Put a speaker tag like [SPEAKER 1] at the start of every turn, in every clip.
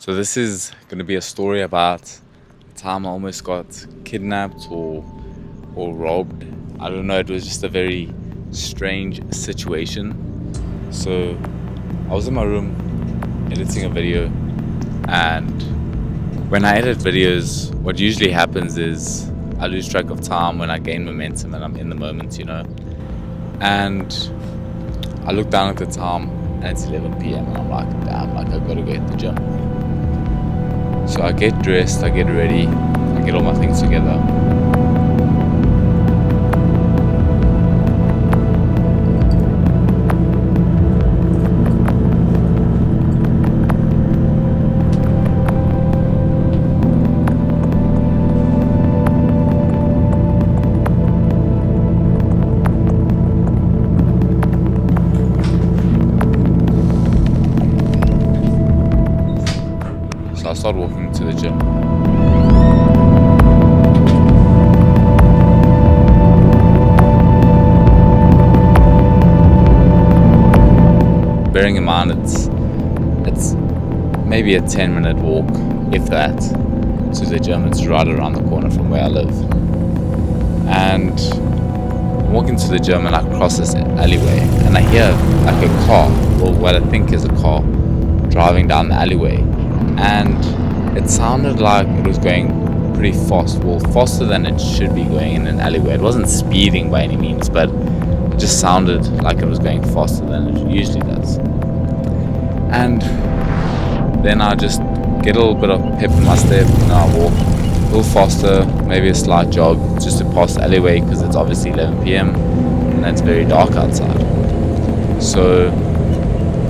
[SPEAKER 1] So this is going to be a story about the time I almost got kidnapped or robbed. I don't know, it was just a very strange situation. So I was in my room editing a video, and when I edit videos, what usually happens is I lose track of time when I gain momentum and I'm in the moment. And I look down at the time and it's 11 p.m. and I'm like, damn, like I gotta go hit the gym. So I get dressed, I get ready, I get all my things together. So I start walking to the gym. Bearing in mind it's maybe a 10-minute walk, if that, to the gym. It's right around the corner from where I live. And I'm walking to the gym and I cross this alleyway and I hear like a car, or what I think is a car, driving down the alleyway. And it sounded like it was going pretty fast, well, faster than it should be going in an alleyway. It wasn't speeding by any means, but it just sounded like it was going faster than it usually does. And then I just get a little bit of pep in my step, I walk a little faster, maybe a slight jog, just to pass the alleyway, because it's obviously 11 p.m. and it's very dark outside. So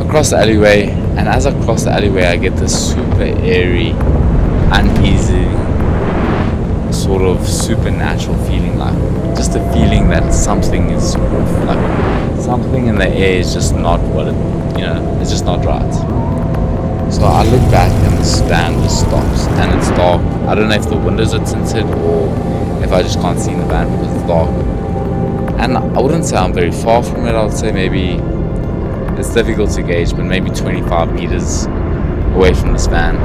[SPEAKER 1] I cross the alleyway, and as I cross the alleyway I get this super airy, uneasy, sort of supernatural feeling, like just a feeling that something is off, like something in the air is just not what it's just not right. So I look back and the van just stops and it's dark. I don't know if the windows are tinted or if I just can't see in the van because it's dark. And I wouldn't say I'm very far from it. I would say maybe, it's difficult to gauge, but maybe 25 meters away from this van,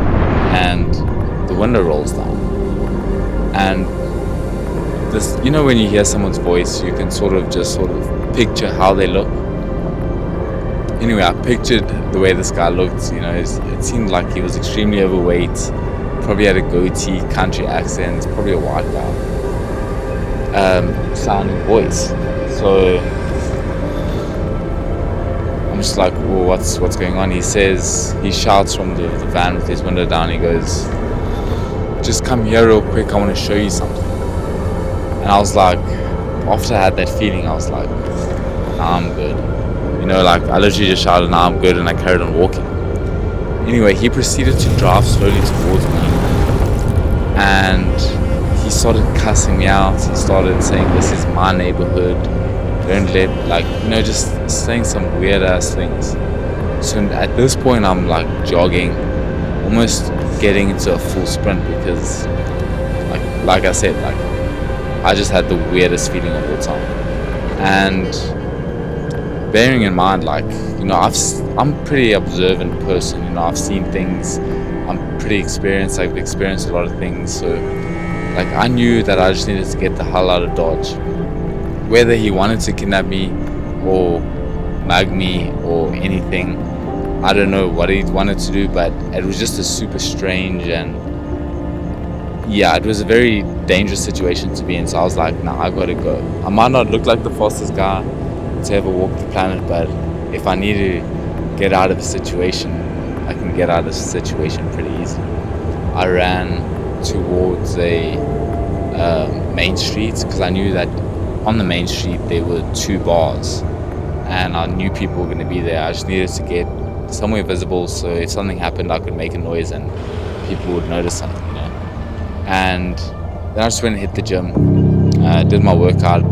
[SPEAKER 1] and the window rolls down. And this, when you hear someone's voice, you can sort of picture how they look. Anyway, I pictured the way this guy looked. It seemed like he was extremely overweight, probably had a goatee, country accent, probably a white guy, sounding voice. So I'm just like, well, what's going on? He shouts from the van with his window down. He goes, just come here real quick, I want to show you something. And I was like, after I had that feeling, I was like, nah, I'm good. Like I literally just shouted, nah, I'm good, and I carried on walking. Anyway, he proceeded to drive slowly towards me, and he started cussing me out. He started saying, this is my neighborhood, don't let, just saying some weird ass things. So at this point I'm like jogging, almost getting into a full sprint, because like I said, I just had the weirdest feeling of all time. And bearing in mind, I'm a pretty observant person. I've seen things, I'm pretty experienced, I've experienced a lot of things. So I knew that I just needed to get the hell out of Dodge. Whether he wanted to kidnap me or mug me or anything, I don't know what he wanted to do, but it was just a super strange, and yeah, it was a very dangerous situation to be in. So I was like, nah, I gotta go. I might not look like the fastest guy to ever walk the planet, but if I need to get out of a situation, I can get out of the situation pretty easily. I ran towards a main street, because I knew that on the main street there were 2 bars, and I knew people were going to be there. I just needed to get somewhere visible, so if something happened I could make a noise and people would notice something. And then I just went and hit the gym, did my workout.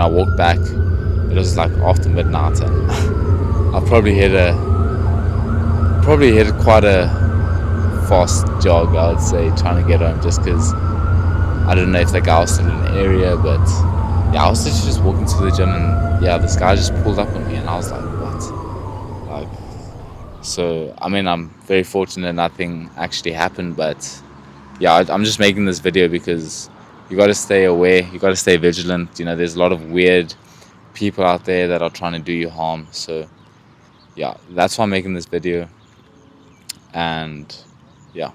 [SPEAKER 1] I walked back, it was like after midnight, and I probably hit quite a fast jog, I would say, trying to get home, just because I didn't know if the guy was still in the area. But yeah, I was literally just walking to the gym, and yeah, this guy just pulled up on me, and I was like, what? Like, so I mean, I'm very fortunate nothing actually happened, but yeah, I'm just making this video because you got to stay aware, you got to stay vigilant. You know, there's a lot of weird people out there that are trying to do you harm. So yeah, that's why I'm making this video. And yeah.